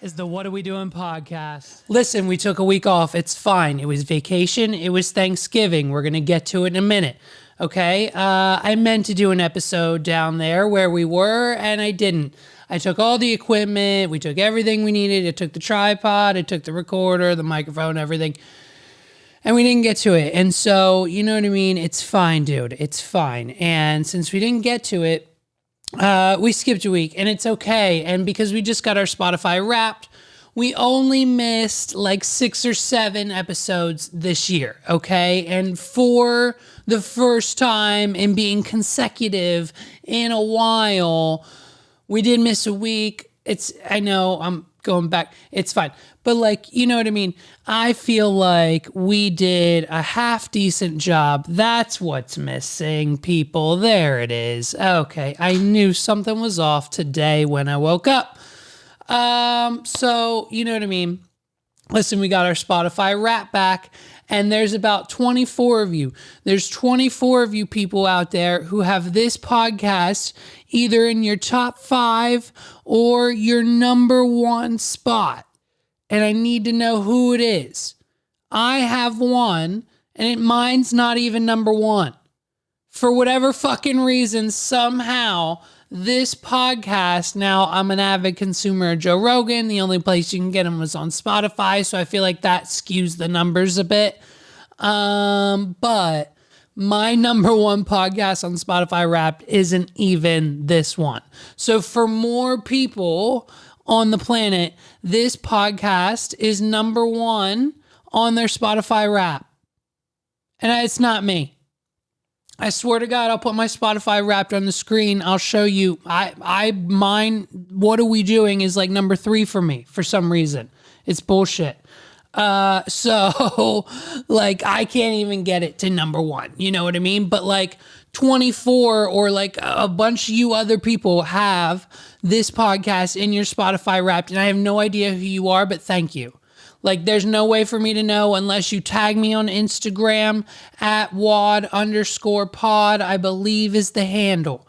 is the What Are We Doing podcast. Listen, we took a week off. It's fine. It was vacation. It was Thanksgiving. We're going to get to it in a minute. Okay? I meant to do an episode down there where we were, and I didn't. I took all the equipment. We took everything we needed. I took the tripod. I took the recorder, the microphone, everything. And we didn't get to it. And so, you know what I mean? It's fine, dude. It's fine. And since we didn't get to it, we skipped a week, and it's okay. And because we just got our Spotify Wrapped, we only missed like 6 or 7 episodes this year, okay? And for the first time in being consecutive in a while, we did miss a week. I know I'm going back. It's fine. But like, you know what I mean? I feel like we did a half decent job. That's what's missing, people. There it is. Okay. I knew something was off today when I woke up. So you know what I mean? Listen, we got our Spotify Wrap back, and there's about 24 of you. There's 24 of you people out there who have this podcast either in your top 5 or your number 1 spot. And I need to know who it is. I have one, and mine's not even number 1. For whatever fucking reason, somehow, this podcast, now I'm an avid consumer of Joe Rogan. The only place you can get him was on Spotify, so I feel like that skews the numbers a bit. But my number 1 podcast on Spotify Wrapped isn't even this one. So for more people on the planet, this podcast is number 1 on their Spotify Wrapped. And it's not me. I swear to God, I'll put my Spotify Wrapped on the screen. I'll show you. Mine, What Are We Doing is like number 3 for me for some reason. It's bullshit. So like I can't even get it to number 1. You know what I mean? But like 24 or like a bunch of you other people have this podcast in your Spotify Wrapped, and I have no idea who you are, but thank you. Like, there's no way for me to know unless you tag me on Instagram at wad_pod, I believe is the handle.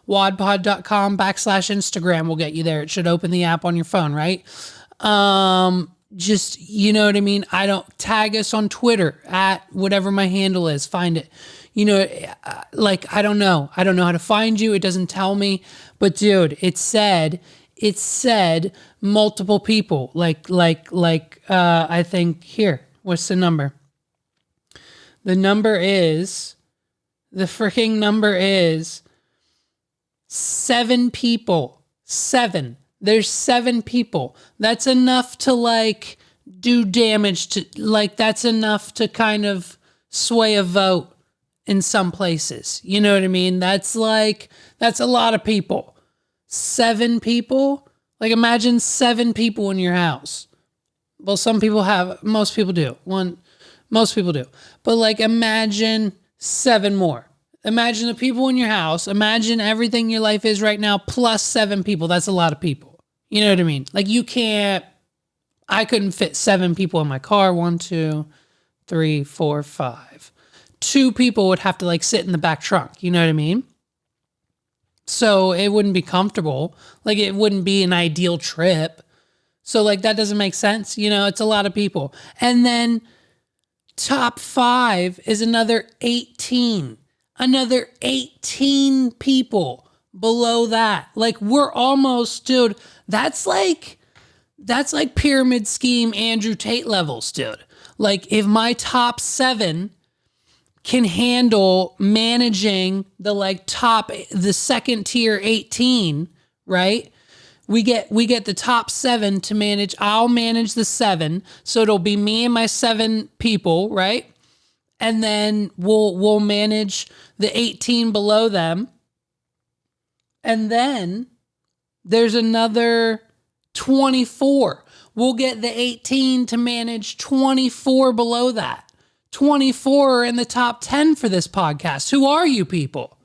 wadpod.com/Instagram will get you there. It should open the app on your phone, right? Just, you know what I mean? I don't tag us on Twitter at whatever my handle is. Find it. You know, like, I don't know. I don't know how to find you. It doesn't tell me. But dude, it said multiple people, I think here, what's the number? The freaking number is 7 people. 7. There's 7 people. That's enough to like do damage to, like, that's enough to kind of sway a vote in some places. You know what I mean? That's a lot of people. 7 people? Like, imagine 7 people in your house. Well, most people do. Most people do. But like, imagine 7 more. Imagine the people in your house. Imagine everything your life is right now plus 7 people. That's a lot of people. You know what I mean? Like, I couldn't fit 7 people in my car. 1, 2, 3, 4, 5. 2 people would have to like sit in the back trunk. You know what I mean? So it wouldn't be comfortable. Like, it wouldn't be an ideal trip. So like, that doesn't make sense. You know, it's a lot of people. And then top 5 is another 18. Another 18 people below that. Like, we're almost, dude, that's like pyramid scheme Andrew Tate levels, dude. Like, if my top 7 can handle managing the second tier 18, right? We get the top 7 to manage. I'll manage the 7. So it'll be me and my 7 people, right? And then we'll manage the 18 below them. And then there's another 24. We'll get the 18 to manage 24 below that. 24 are in the top 10 for this podcast. Who are you people?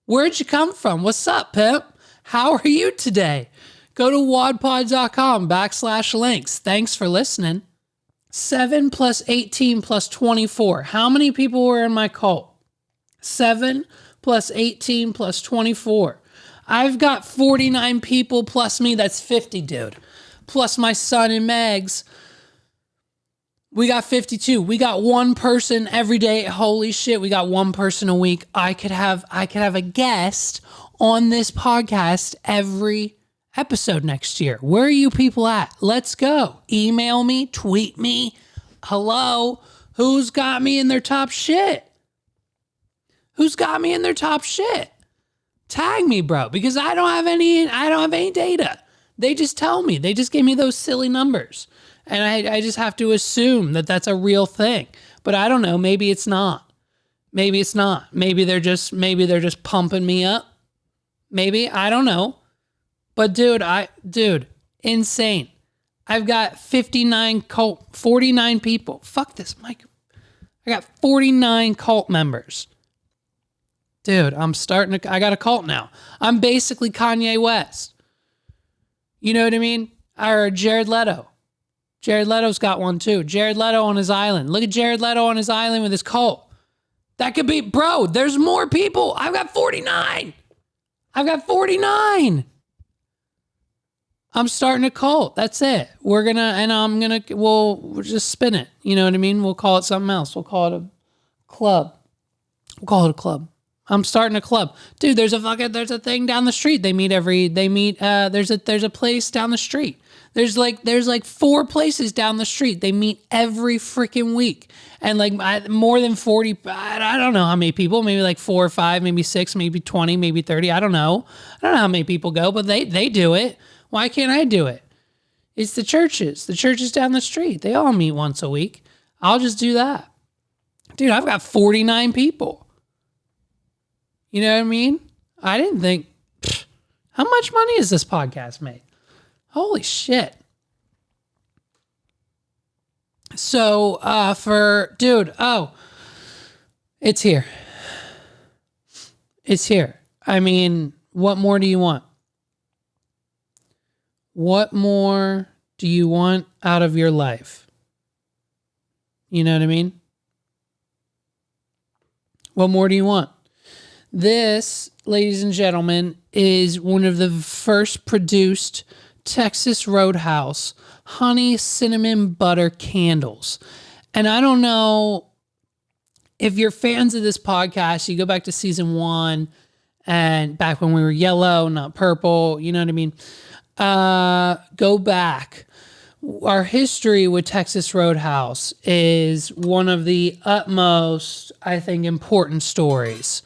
Where'd you come from? What's up, pimp? How are you today? Go to wadpod.com/links. Thanks for listening. 7 plus 18 plus 24. How many people were in my cult? 7 plus 18 plus 24. I've got 49 people plus me. That's 50, dude. plus my son and Megs. We got 52. We got one person every day. Holy shit, we got one person a week. I could have a guest on this podcast every episode next year. Where are you people at? Let's go. Email me, tweet me. Hello, who's got me in their top shit? Who's got me in their top shit? Tag me, bro, because I don't have any data. They just tell me. They just gave me those silly numbers. And I just have to assume that that's a real thing. But I don't know. Maybe it's not. Maybe it's not. Maybe they're just pumping me up. Maybe. I don't know. But dude, insane. I've got 49 people. Fuck this, Mike. I got 49 cult members. Dude, I got a cult now. I'm basically Kanye West. You know what I mean? Or Jared Leto. Jared Leto's got one too. Jared Leto on his island. Look at Jared Leto on his island with his cult. That could be, bro, there's more people. I've got 49. I'm starting a cult. That's it. We'll just spin it. You know what I mean? We'll call it something else. We'll call it a club. I'm starting a club. Dude, there's a thing down the street. There's a place down the street. There's like 4 places down the street. They meet every freaking week. And like more than 40, I don't know how many people, maybe like 4 or 5, maybe 6, maybe 20, maybe 30. I don't know how many people go, but they do it. Why can't I do it? It's the churches down the street. They all meet once a week. I'll just do that. Dude, I've got 49 people. You know what I mean? I didn't think, how much money has this podcast made? Holy shit. So, it's here. It's here. I mean, what more do you want? What more do you want out of your life? You know what I mean? What more do you want? This, ladies and gentlemen, is one of the first produced Texas Roadhouse honey cinnamon butter candles. And I don't know if you're fans of this podcast, you go back to season 1 and back when we were yellow, not purple, you know what I mean? Go back. Our history with Texas Roadhouse is one of the utmost, I think, important stories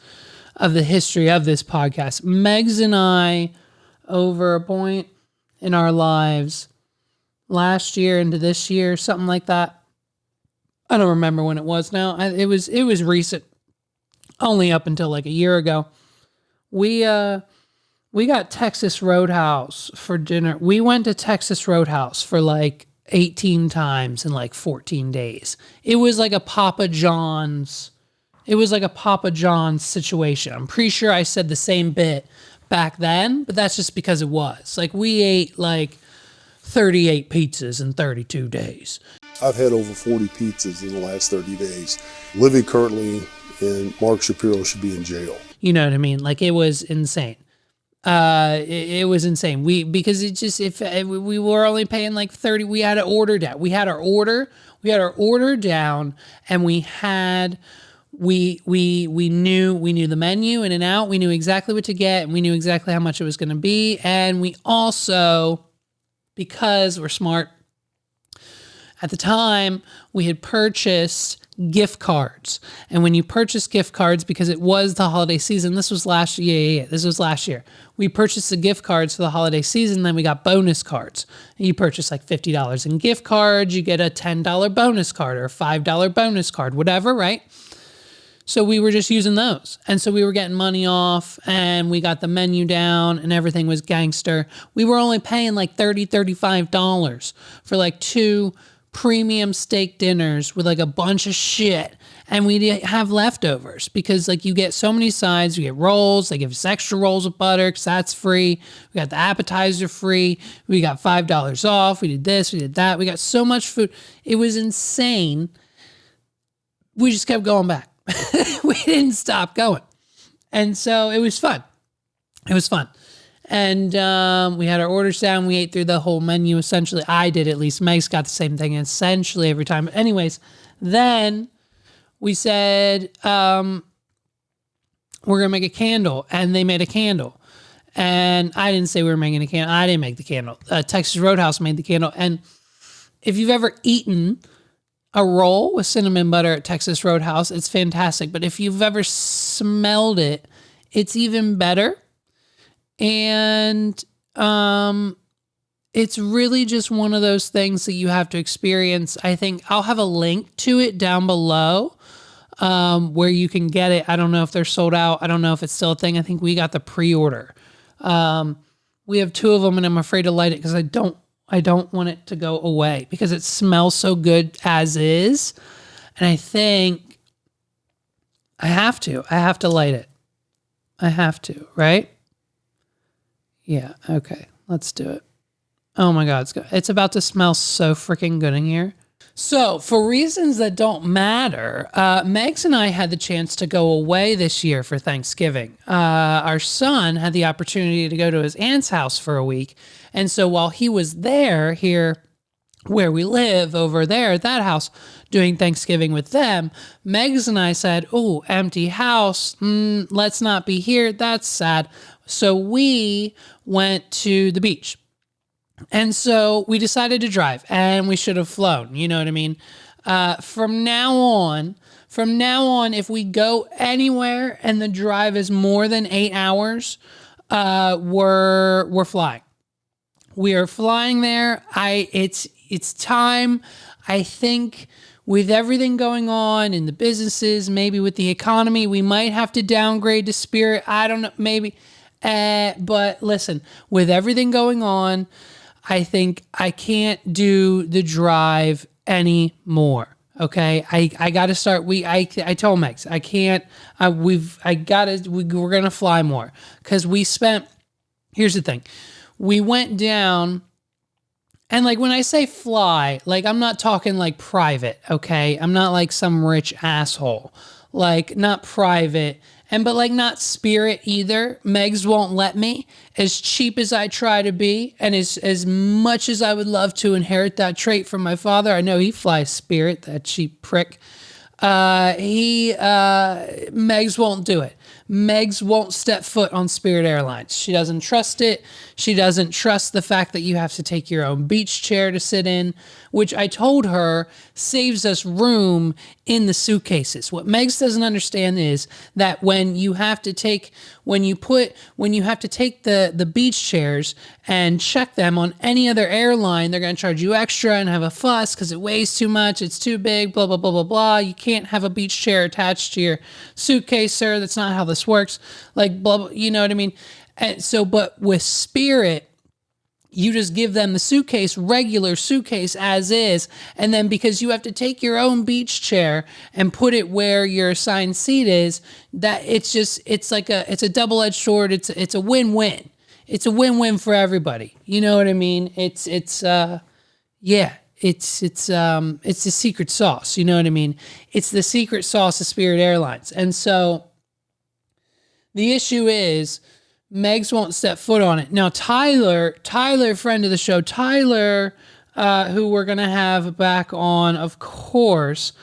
of the history of this podcast. Megs and I, over a point in our lives, last year into this year, something like that. I don't remember when it was now. It was recent, only up until like a year ago. We got Texas Roadhouse for dinner. We went to Texas Roadhouse for like 18 times in like 14 days. It was like a Papa John's. It was like a Papa John's situation. I'm pretty sure I said the same bit back then, but that's just because it was. Like we ate like 38 pizzas in 32 days. I've had over 40 pizzas in the last 30 days. Living currently in Mark Shapiro should be in jail. You know what I mean? Like it was insane. It was insane. We were only paying like 30. We had an order down. We had our order down, and we knew the menu in and out. We knew exactly what to get, and we knew exactly how much it was going to be. And we also, because we're smart, at the time we had purchased gift cards. And when you purchase gift cards, because it was the holiday season, this was last year. This was last year. We purchased the gift cards for the holiday season. Then we got bonus cards. And you purchase like $50 in gift cards. You get a $10 bonus card or a $5 bonus card, whatever, right? So we were just using those. And so we were getting money off, and we got the menu down, and everything was gangster. We were only paying like $30, $35 for like 2 premium steak dinners with like a bunch of shit. And we have leftovers because like you get so many sides. You get rolls. They give us extra rolls of butter because that's free. We got the appetizer free. We got $5 off. We did this. We did that. We got so much food. It was insane. We just kept going back. We didn't stop going. And so it was fun. And we had our orders down. We ate through the whole menu. Essentially, I did, at least. Meg's got the same thing essentially every time. Anyways, then we said, we're going to make a candle. And they made a candle. And I didn't say we were making a candle. I didn't make the candle. Texas Roadhouse made the candle. And if you've ever eaten a roll with cinnamon butter at Texas Roadhouse, it's fantastic. But if you've ever smelled it, it's even better. And it's really just one of those things that you have to experience. I think I'll have a link to it down below where you can get it. I don't know if they're sold out. I don't know if it's still a thing. I think we got the pre-order. We have 2 of them, and I'm afraid to light it because I don't want it to go away because it smells so good as is. And I think I have to light it. I have to, right? Yeah. Okay. Let's do it. Oh my God. It's about to smell so freaking good in here. So for reasons that don't matter, Megs and I had the chance to go away this year for Thanksgiving. Our son had the opportunity to go to his aunt's house for a week. And so while he was there, here where we live over there at that house, doing Thanksgiving with them, Megs and I said, oh, empty house. Let's not be here. That's sad. So we went to the beach. And so we decided to drive, and we should have flown. You know what I mean? From now on, if we go anywhere and the drive is more than 8 hours, we're flying. We are flying there. It's time. I think with everything going on in the businesses, maybe with the economy, we might have to downgrade to Spirit. I don't know, maybe. But listen, with everything going on, I think I can't do the drive anymore. Okay. I got to start. I told Megs, I can't, we're going to fly more because here's the thing. We went down, and like when I say fly, like I'm not talking like private. Okay. I'm not like some rich asshole, like not private. But like not Spirit either. Megs won't let me. As cheap as I try to be, and as much as I would love to inherit that trait from my father, I know he flies Spirit, that cheap prick. Megs won't do it. Megs won't step foot on Spirit Airlines. She doesn't trust it. She doesn't trust the fact that you have to take your own beach chair to sit in, which I told her saves us room in the suitcases. What Megs doesn't understand is that when you have to take the beach chairs and check them on any other airline, they're going to charge you extra and have a fuss because it weighs too much, it's too big, blah, blah, blah, blah, blah. You can't have a beach chair attached to your suitcase, sir. That's not how this works. Like, blah, blah, you know what I mean? And so, but with Spirit, you just give them the suitcase, regular suitcase as is. And then because you have to take your own beach chair and put it where your assigned seat is, that it's a double-edged sword. It's a win-win. It's a win-win for everybody. You know what I mean? It's the secret sauce. You know what I mean? It's the secret sauce of Spirit Airlines. And so the issue is, Megs won't step foot on it. Now, Tyler, friend of the show, Tyler, who we're going to have back on, of course,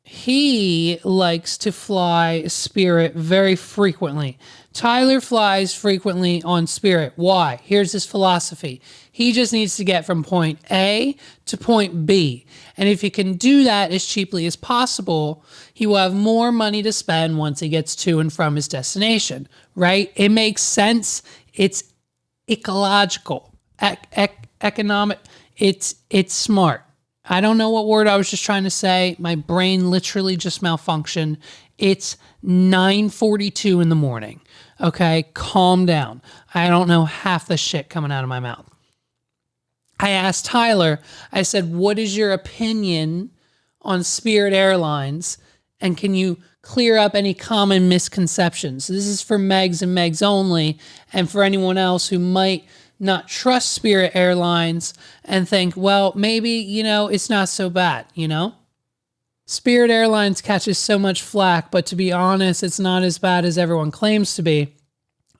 he likes to fly Spirit very frequently. Tyler flies frequently on Spirit. Why? Here's his philosophy. He just needs to get from point A to point B. And if he can do that as cheaply as possible, he will have more money to spend once he gets to and from his destination, right? It makes sense. It's ecological, economic. It's smart. I don't know what word I was just trying to say. My brain literally just malfunctioned. It's 9:42 in the morning. Okay, calm down. I don't know half the shit coming out of my mouth. I asked Tyler, I said, what is your opinion on Spirit Airlines? And can you clear up any common misconceptions? This is for Megs and Megs only, and for anyone else who might not trust Spirit Airlines and think, well, maybe, it's not so bad, Spirit Airlines catches so much flack, but to be honest, it's not as bad as everyone claims to be.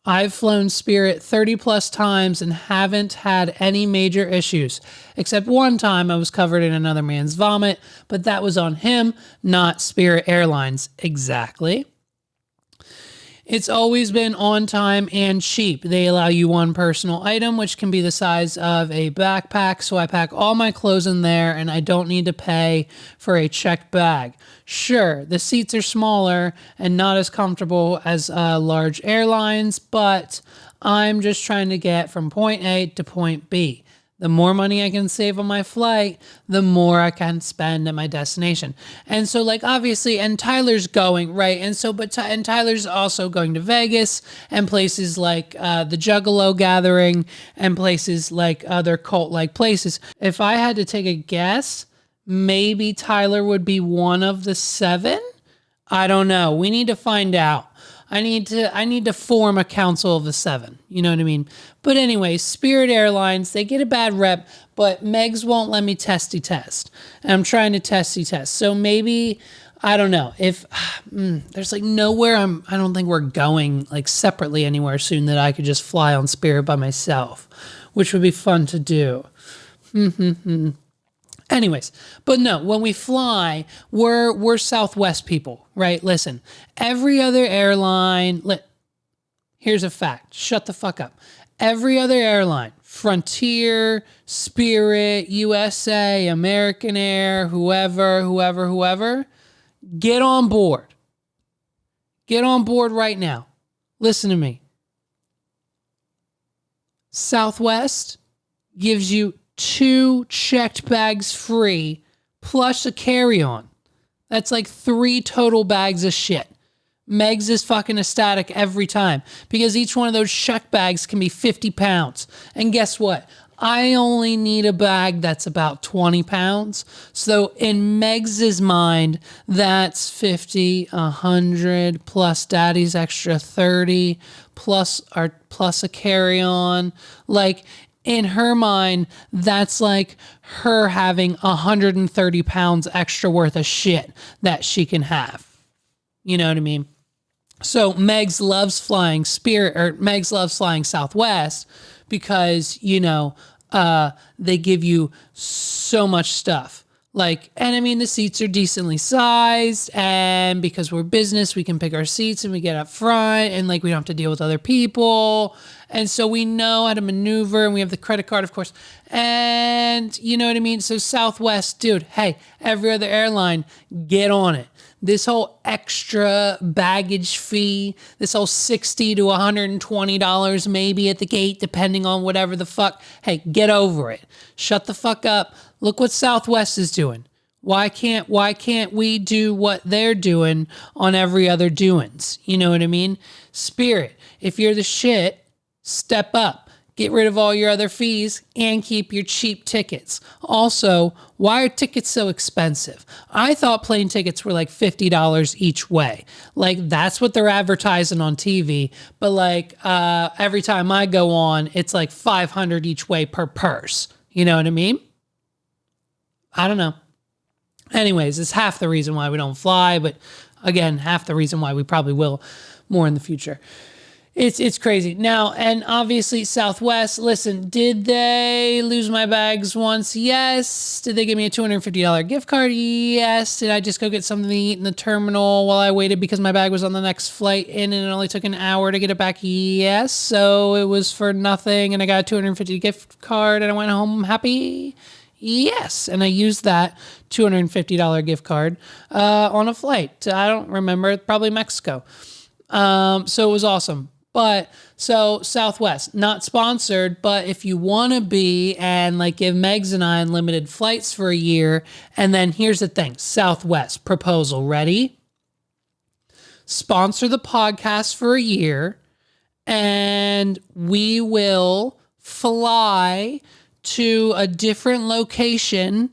I've flown Spirit 30 plus times and haven't had any major issues, except one time I was covered in another man's vomit, but that was on him, not Spirit Airlines. Exactly. It's always been on time and cheap. They allow you one personal item, which can be the size of a backpack. So I pack all my clothes in there and I don't need to pay for a checked bag. Sure, the seats are smaller and not as comfortable as large airlines, but I'm just trying to get from point A to point B. The more money I can save on my flight, the more I can spend at my destination. And so obviously, and Tyler's going, right? And so, and Tyler's also going to Vegas and places like the Juggalo Gathering and places like other cult-like places. If I had to take a guess, maybe Tyler would be one of the 7. I don't know. We need to find out. I need to form a council of the 7. You know what I mean? But anyway, Spirit Airlines, they get a bad rep, but Megs won't let me testy test. And I'm trying to testy test. So maybe, I don't know, if there's nowhere I don't think we're going separately anywhere soon that I could just fly on Spirit by myself, which would be fun to do. Anyways, but no, when we fly, we're Southwest people, right? Listen, every other airline, here's a fact. Shut the fuck up. Every other airline, Frontier, Spirit, USA, American Air, whoever, get on board. Get on board right now. Listen to me. Southwest gives you 2 checked bags free plus a carry-on. That's 3 total bags of shit. Megs is fucking ecstatic every time because each one of those checked bags can be 50 pounds. And guess what? I only need a bag that's about 20 pounds. So in Megs's mind, that's 50, 100 plus daddy's extra 30 plus a carry-on. In her mind, that's her having 130 pounds extra worth of shit that she can have. You know what I mean? So Megs loves flying Megs loves flying Southwest because, they give you so much stuff. And I mean, the seats are decently sized, and because we're business, we can pick our seats and we get up front, and we don't have to deal with other people. And so we know how to maneuver, and we have the credit card, of course. And you know what I mean? So Southwest, dude, hey, every other airline, get on it. This whole extra baggage fee, this whole $60 to $120 maybe at the gate, depending on whatever the fuck. Hey, get over it. Shut the fuck up. Look what Southwest is doing. Why can't we do what they're doing on every other doings? You know what I mean? Spirit, if you're the shit, step up. Get rid of all your other fees and keep your cheap tickets. Also, why are tickets so expensive? I thought plane tickets were $50 each way. That's what they're advertising on TV. But every time I go on, it's $500 each way per purse. You know what I mean? I don't know. Anyways, it's half the reason why we don't fly, but again, half the reason why we probably will more in the future. It's crazy. Now, and obviously Southwest, listen, did they lose my bags once? Yes. Did they give me a $250 gift card? Yes. Did I just go get something to eat in the terminal while I waited because my bag was on the next flight in and it only took an hour to get it back? Yes. So it was for nothing and I got a $250 gift card and I went home happy? Yes. And I used that $250 gift card on a flight. I don't remember, probably Mexico. So it was awesome. But so Southwest, not sponsored, but if you want to be and give Megs and I unlimited flights for a year. And then here's the thing, Southwest proposal, ready? Sponsor the podcast for a year and we will fly to a different location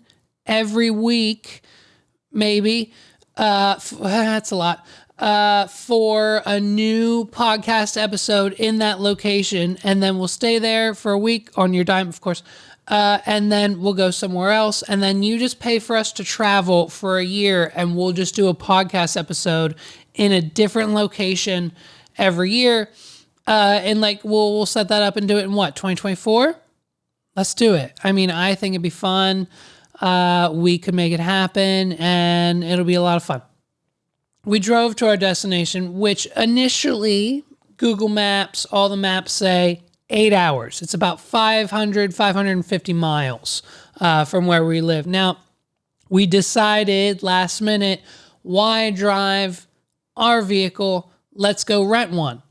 every week, maybe. That's a lot. for a new podcast episode in that location, and then we'll stay there for a week on your dime, of course. And then we'll go somewhere else, and then you just pay for us to travel for a year, and we'll just do a podcast episode in a different location every year. And like we'll set that up and do it in what, 2024? Let's do it. I mean, I think it'd be fun. We could make it happen, and it'll be a lot of fun. We drove to our destination, which initially Google Maps, all the maps say 8 hours. It's about 550 miles from where we live. Now, we decided last minute, why drive our vehicle? Let's go rent one.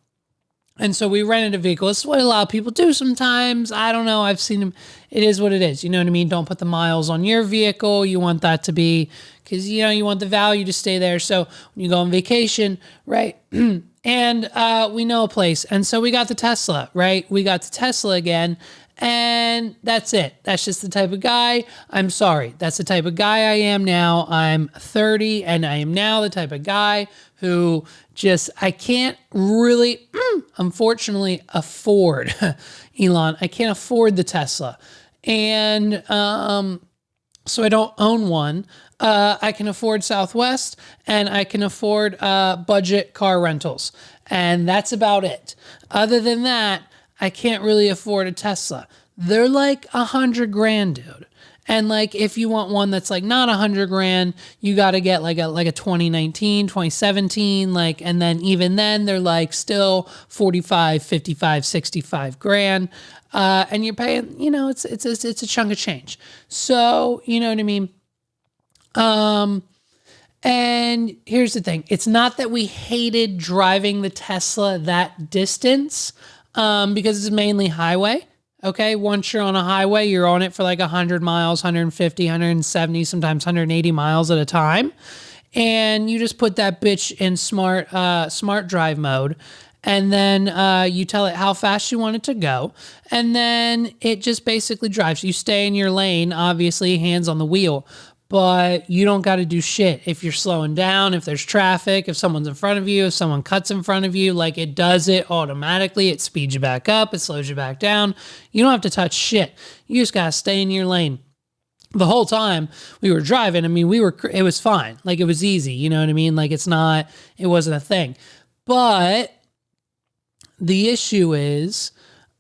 And so we rented a vehicle. This is what a lot of people do sometimes. I don't know. I've seen them. It is what it is. You know what I mean? Don't put the miles on your vehicle. You want that to be, because, you know, you want the value to stay there. So when you go on vacation, right? And we know a place. And so we got the Tesla, right? We got the Tesla again. And that's it. That's just the type of guy. I'm sorry. That's the type of guy I am now. I'm 30, and I am now the type of guy who just, I can't really, unfortunately, afford Elon. I can't afford the Tesla. And so I don't own one. I can afford Southwest, and I can afford budget car rentals. And that's about it. Other than that, I can't really afford a Tesla. They're like $100,000, dude. And like, if you want one that's like not $100,000, you got to get like a 2019, 2017, like, and then even then they're like still 45, 55, 65 grand. And you're paying, you know, it's a chunk of change. So, you know what I mean? And here's the thing. It's not that we hated driving the Tesla that distance, because it's mainly highway. Okay. Once you're on a highway, you're on it for like 100 miles, 150, 170, sometimes 180 miles at a time. And you just put that bitch in smart drive mode. And then you tell it how fast you want it to go. And then it just basically drives. You stay in your lane, obviously, hands on the wheel. But you don't got to do shit. If you're slowing down, if there's traffic, if someone's in front of you, if someone cuts in front of you, like it does it automatically. It speeds you back up. It slows you back down. You don't have to touch shit. You just got to stay in your lane. The whole time we were driving, I mean, it was fine. Like it was easy. You know what I mean? Like it wasn't a thing. But the issue is,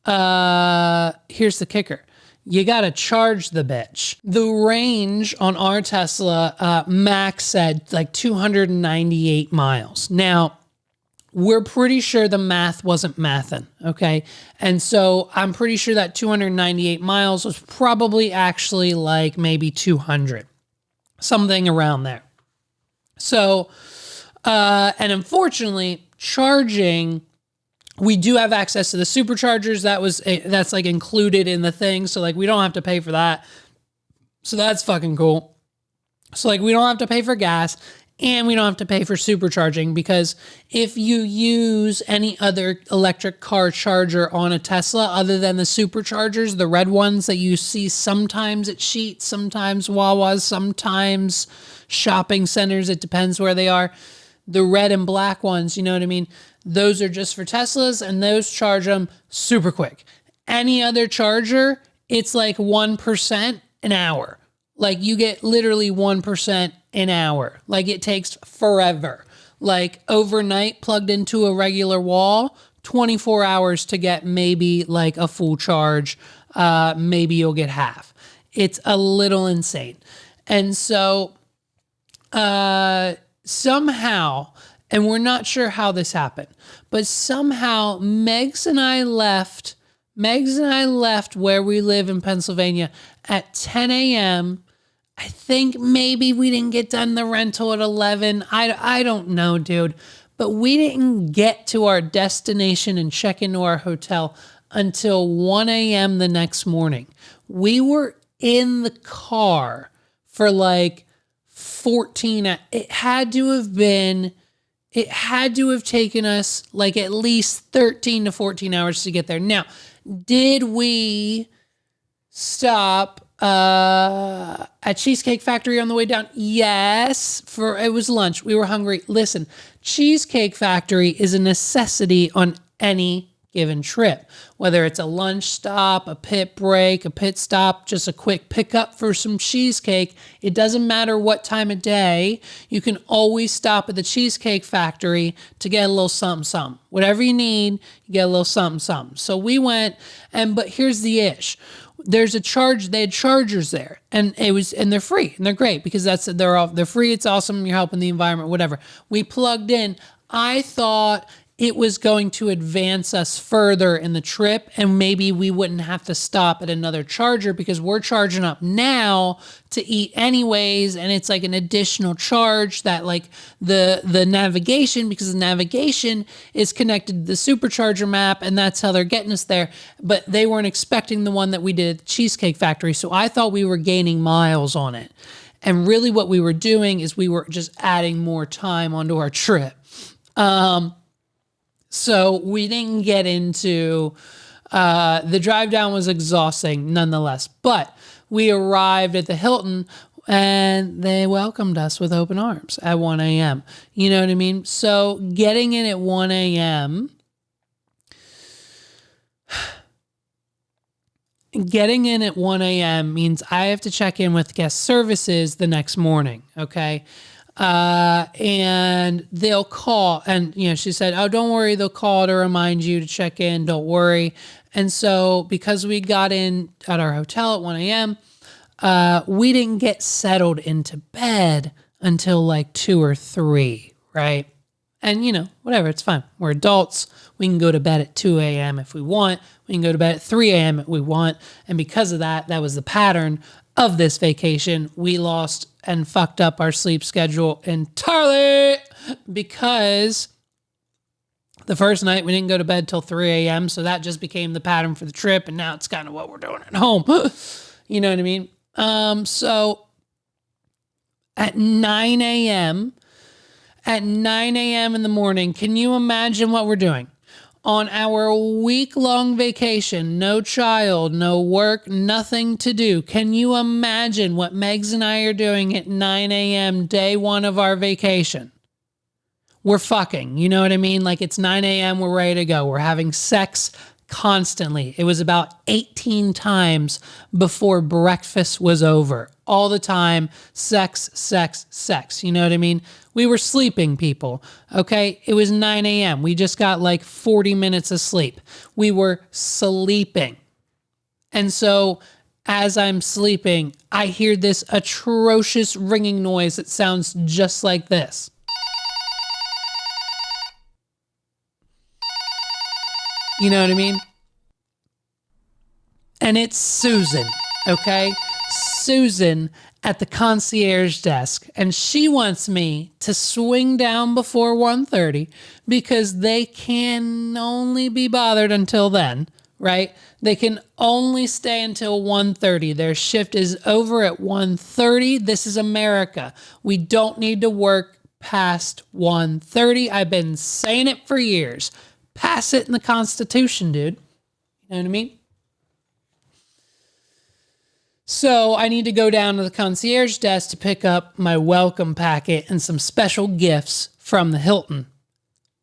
here's the kicker. You got to charge the bitch. The range on our Tesla, max said like 298 miles. Now, we're pretty sure the math wasn't mathin', okay? And so I'm pretty sure that 298 miles was probably actually like maybe 200, something around there. So, and unfortunately, charging, we do have access to the superchargers. That's like included in the thing. So like we don't have to pay for that. So that's fucking cool. So like we don't have to pay for gas, and we don't have to pay for supercharging, because if you use any other electric car charger on a Tesla other than the superchargers, the red ones that you see sometimes at Sheetz, sometimes Wawa's, sometimes shopping centers, it depends where they are. The red and black ones, you know what I mean? Those are just for Teslas, and those charge them super quick. Any other charger, it's like 1% an hour. Like you get literally 1% an hour. Like it takes forever. Like overnight plugged into a regular wall, 24 hours to get maybe like a full charge. Maybe you'll get half. It's a little insane. And so somehow, and we're not sure how this happened, but somehow Megs and I left where we live in Pennsylvania at 10 a.m. I think maybe we didn't get done the rental at 11. I don't know, dude. But we didn't get to our destination and check into our hotel until 1 a.m. the next morning. We were in the car for like 14. It had to have taken us like at least 13 to 14 hours to get there. Now, did we stop At Cheesecake Factory on the way down? Yes, it was lunch. We were hungry. Listen, Cheesecake Factory is a necessity on any given trip, whether it's a lunch stop, a pit break, a pit stop, just a quick pickup for some cheesecake. It doesn't matter what time of day. You can always stop at the Cheesecake Factory to get a little something, something. Whatever you need, you get a little something, something. So we went, but here's the ish. There's a charge. They had chargers there, and they're free, and they're great because they're free. It's awesome. You're helping the environment, whatever. We plugged in. I thought it was going to advance us further in the trip, and maybe we wouldn't have to stop at another charger because we're charging up now to eat anyways, and it's like an additional charge that like the navigation, because the navigation is connected to the supercharger map, and that's how they're getting us there. But they weren't expecting the one that we did at the Cheesecake Factory, so I thought we were gaining miles on it. And really what we were doing is we were just adding more time onto our trip. So we didn't get into, the drive down was exhausting nonetheless, but we arrived at the Hilton and they welcomed us with open arms at 1 a.m. You know what I mean? So getting in at 1 a.m., means I have to check in with guest services the next morning. Okay. And they'll call, and she said, "Oh, don't worry, they'll call to remind you to check in. Don't worry." And so because we got in at our hotel at 1 a.m., we didn't get settled into bed until like 2 or 3, right? And whatever, it's fine. We're adults. We can go to bed at 2 a.m. if we want. We can go to bed at 3 a.m. if we want. And because of that was the pattern of this vacation. We lost and fucked up our sleep schedule entirely because the first night we didn't go to bed till 3 a.m. So that just became the pattern for the trip. And now it's kind of what we're doing at home. You know what I mean? So at 9 a.m. in the morning, can you imagine what we're doing? On our week-long vacation, no child, no work, nothing to do. Can you imagine what Megs and I are doing at 9 a.m. day one of our vacation? We're fucking, you know what I mean? Like it's 9 a.m., we're ready to go. We're having sex constantly. It was about 18 times before breakfast was over. All the time, sex, sex, sex. You know what I mean? We were sleeping, people, okay? It was 9 a.m. We just got like 40 minutes of sleep. We were sleeping. And so as I'm sleeping, I hear this atrocious ringing noise that sounds just like this. You know what I mean? And it's Susan, okay? Susan at the concierge desk, and she wants me to swing down before 1:30 because they can only be bothered until then, right? They can only stay until 1:30. Their shift is over at 1:30. This is America. We don't need to work past 1:30. I've been saying it for years. Pass it in the Constitution, dude. You know what I mean? So I need to go down to the concierge desk to pick up my welcome packet and some special gifts from the Hilton.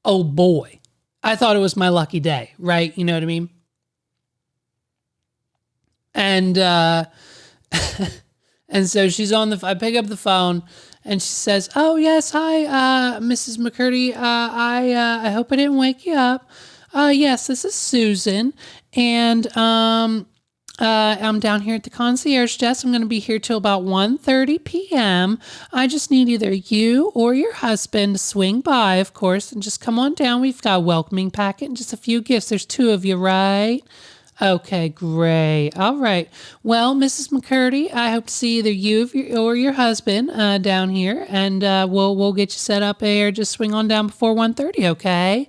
Oh boy. I thought it was my lucky day, right? You know what I mean? And and so she's on I pick up the phone and she says, "Oh yes, hi, Mrs. McCurdy. I hope I didn't wake you up. Yes, this is Susan, and I'm down here at the concierge desk. I'm going to be here till about 1:30 p.m. I just need either you or your husband to swing by, of course, and just come on down. We've got a welcoming packet and just a few gifts. There's 2 of you, right? Okay, great. All right. Well, Mrs. McCurdy, I hope to see either you or your husband down here, and we'll get you set up here. Just swing on down before 1:30, okay?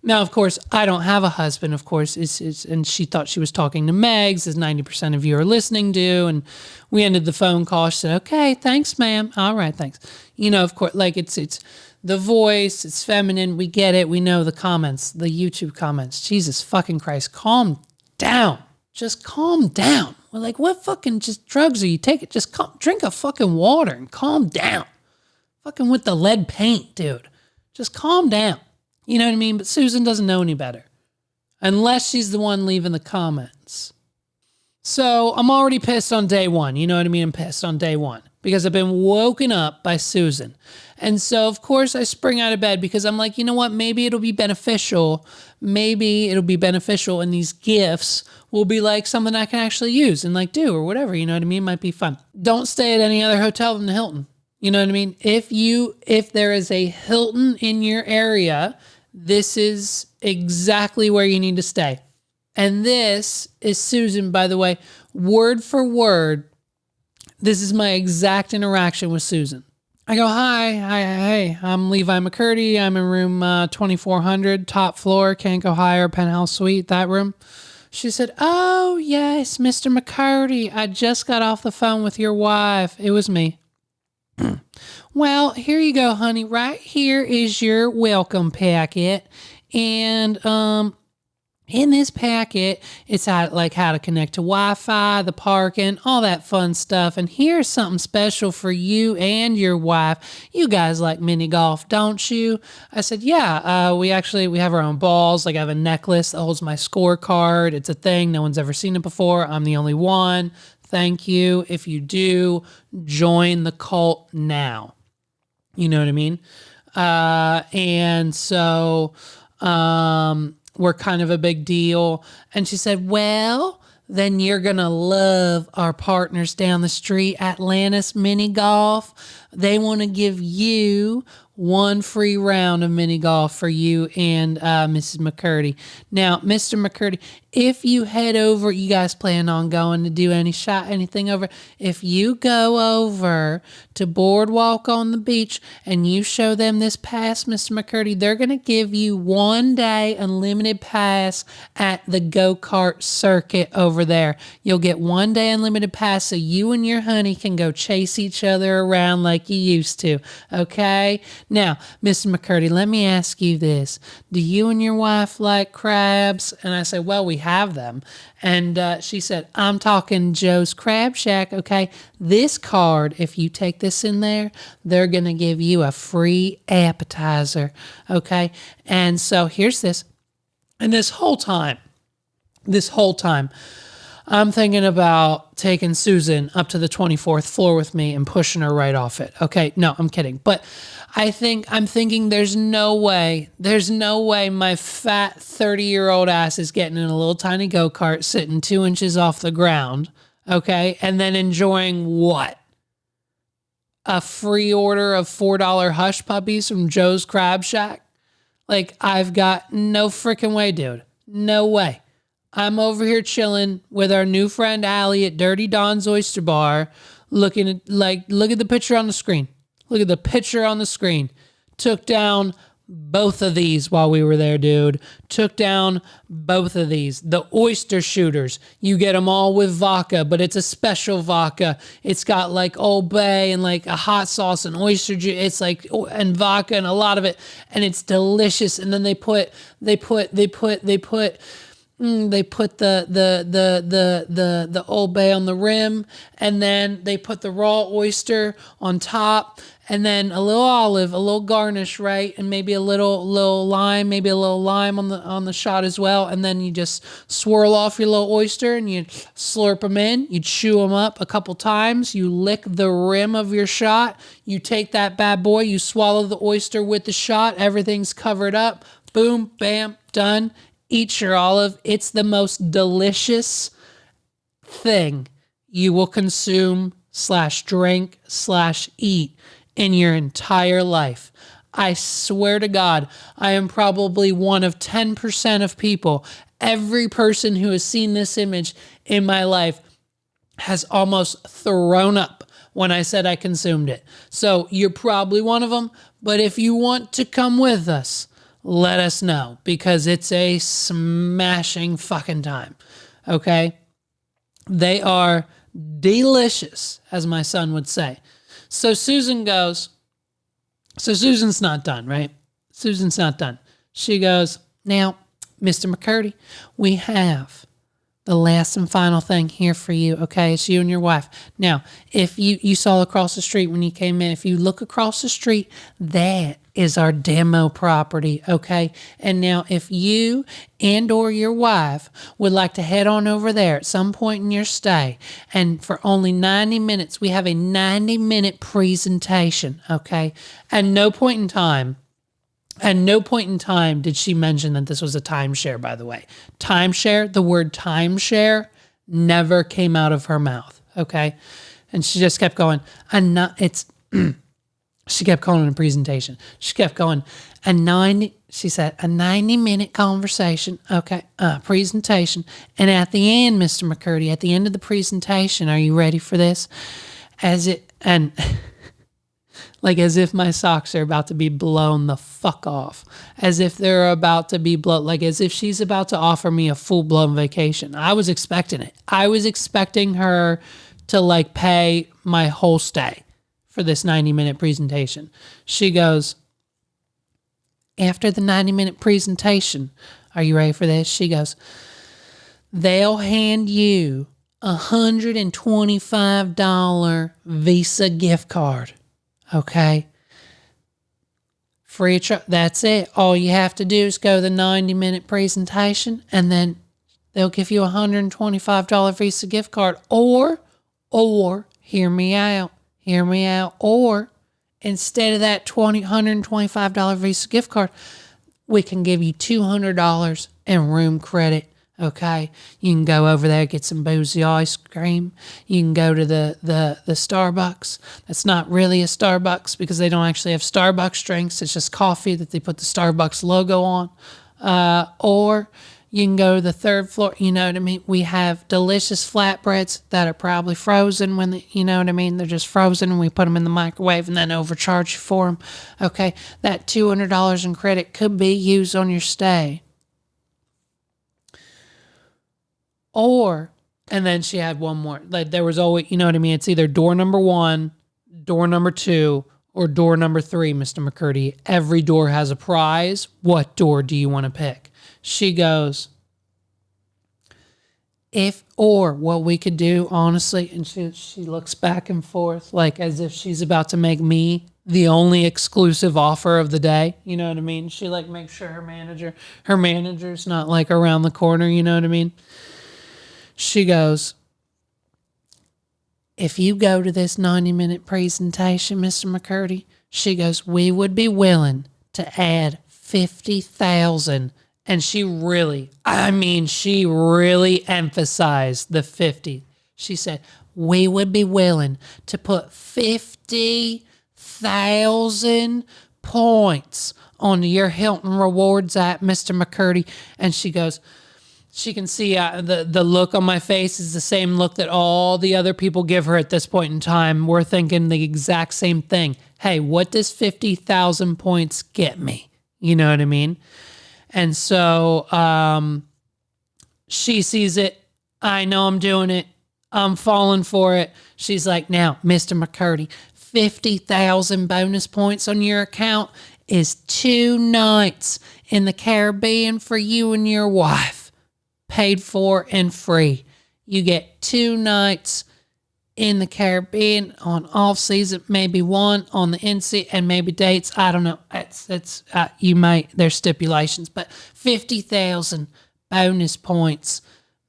Now, of course, I don't have a husband, of course, and she thought she was talking to Megs, as 90% of you are listening to, and we ended the phone call. She said, "Okay, thanks, ma'am. All right, thanks." Of course, like it's the voice, it's feminine, we get it, we know the comments, the YouTube comments. Jesus fucking Christ, calm down. Just calm down. We're like, what fucking just drugs are you taking? Just drink a fucking water and calm down. Fucking with the lead paint, dude. Just calm down. You know what I mean? But Susan doesn't know any better. Unless she's the one leaving the comments. So I'm already pissed on day one. You know what I mean? I'm pissed on day one because I've been woken up by Susan. And so, of course, I spring out of bed because I'm like, you know what? Maybe it'll be beneficial. Maybe it'll be beneficial. And these gifts will be like something I can actually use and like do or whatever. You know what I mean? It might be fun. Don't stay at any other hotel than the Hilton. You know what I mean? If there is a Hilton in your area, this is exactly where you need to stay. And this is Susan, by the way, word for word. This is my exact interaction with Susan. I go, hey, I'm Levi McCurdy. I'm in room 2400, top floor, can't go higher, penthouse suite, that room. She said, oh, yes, Mr. McCurdy. I just got off the phone with your wife. It was me. Well, here you go, honey. Right here is your welcome packet. And in this packet, it's how to connect to Wi-Fi, the parking, all that fun stuff. And here's something special for you and your wife. You guys like mini golf, don't you? I said, yeah, we have our own balls. Like I have a necklace that holds my scorecard. It's a thing. No one's ever seen it before. I'm the only one. Thank you. If you do, join the cult now. You know what I mean? And so we're kind of a big deal. And she said, well, then you're going to love our partners down the street, Atlantis Mini Golf. They want to give you one free round of mini golf for you and Mrs. McCurdy. Now, Mr. McCurdy, if you head over, you guys plan on going to do anything over? If you go over to Boardwalk on the beach and you show them this pass, Mr. McCurdy, they're going to give you 1 day unlimited pass at the go-kart circuit over there. You'll get 1 day unlimited pass so you and your honey can go chase each other around like you used to. Okay? Now, Mr. McCurdy, let me ask you this. Do you and your wife like crabs? And I said, well, we have them. And she said, I'm talking Joe's Crab Shack, okay? This card, if you take this in there, they're going to give you a free appetizer, okay? And so here's this. And this whole time, I'm thinking about taking Susan up to the 24th floor with me and pushing her right off it. Okay, no, I'm kidding. But I'm thinking there's no way my fat 30-year-old ass is getting in a little tiny go-kart sitting 2 inches off the ground, okay, and then enjoying what? A free order of $4 hush puppies from Joe's Crab Shack? Like, I've got no freaking way, dude. No way. I'm over here chilling with our new friend Allie at Dirty Don's Oyster Bar, look at the picture on the screen. Look at the picture on the screen. Took down both of these while we were there, dude. Took down both of these. The oyster shooters. You get them all with vodka, but it's a special vodka. It's got like Old Bay and like a hot sauce and oyster juice. It's like, and vodka and a lot of it. And it's delicious. And then they put the Old Bay on the rim, and then they put the raw oyster on top, and then a little olive, a little garnish, right? And maybe a little lime, on the shot as well. And then you just swirl off your little oyster and you slurp them in. You chew them up a couple times. You lick the rim of your shot. You take that bad boy. You swallow the oyster with the shot. Everything's covered up. Boom, bam, done. Eat your olive. It's the most delicious thing you will consume / drink / eat in your entire life. I swear to God, I am probably one of 10% of people. Every person who has seen this image in my life has almost thrown up when I said I consumed it. So you're probably one of them, but if you want to come with us, let us know, because it's a smashing fucking time. Okay? They are delicious, as my son would say. So Susan's not done, right? Susan's not done. She goes, now, Mr. McCurdy, we have the last and final thing here for you, okay? It's you and your wife. Now, if you saw across the street when you came in, if you look across the street, that is our demo property, okay? And now if you and or your wife would like to head on over there at some point in your stay, and for only 90 minutes, we have a 90-minute presentation, okay? At no point in time did she mention that this was a timeshare, by the way. Timeshare, the word timeshare never came out of her mouth, okay? And she just kept going, she kept calling it a presentation. She kept going, she said, a 90-minute conversation, okay, presentation. And at the end, Mr. McCurdy, at the end of the presentation, are you ready for this? Like as if my socks are about to be blown the fuck off. As if they're about to be blown, like as if she's about to offer me a full-blown vacation. I was expecting it. I was expecting her to like pay my whole stay for this 90-minute presentation. She goes, after the 90-minute presentation, are you ready for this? She goes, they'll hand you a $125 Visa gift card. Okay. Free trial. That's it. All you have to do is go to the 90-minute presentation, and then they'll give you a $125 Visa gift card. Or, hear me out. Or instead of that $125 Visa gift card, we can give you $200 in room credit. Okay, you can go over there, get some boozy ice cream. You can go to the Starbucks. That's not really a Starbucks because they don't actually have Starbucks drinks. It's just coffee that they put the Starbucks logo on. Or you can go to the third floor. You know what I mean? We have delicious flatbreads that are probably frozen you know what I mean? They're just frozen and we put them in the microwave and then overcharge you for them. Okay, that $200 in credit could be used on your stay. Or, and then she had one more. Like there was always, you know what I mean? It's either door number 1, door number 2, or door number 3, Mr. McCurdy. Every door has a prize. What door do you want to pick? She goes, what we could do, honestly, and she looks back and forth like as if she's about to make me the only exclusive offer of the day. You know what I mean? She like makes sure her manager's not like around the corner. You know what I mean? She goes, if you go to this 90-minute presentation, Mr. McCurdy, she goes, we would be willing to add $50,000. And she really emphasized the 50. She said, we would be willing to put 50,000 points on your Hilton Rewards app, Mr. McCurdy. And she goes, she can see the look on my face is the same look that all the other people give her at this point in time. We're thinking the exact same thing. Hey, what does 50,000 points get me? You know what I mean? And so she sees it. I know I'm doing it. I'm falling for it. She's like, now, Mr. McCurdy, 50,000 bonus points on your account is 2 nights in the Caribbean for you and your wife. Paid for and free. You get 2 nights in the Caribbean on off season, maybe 1 on the in season, and maybe dates. I don't know. There's stipulations, but 50,000 bonus points.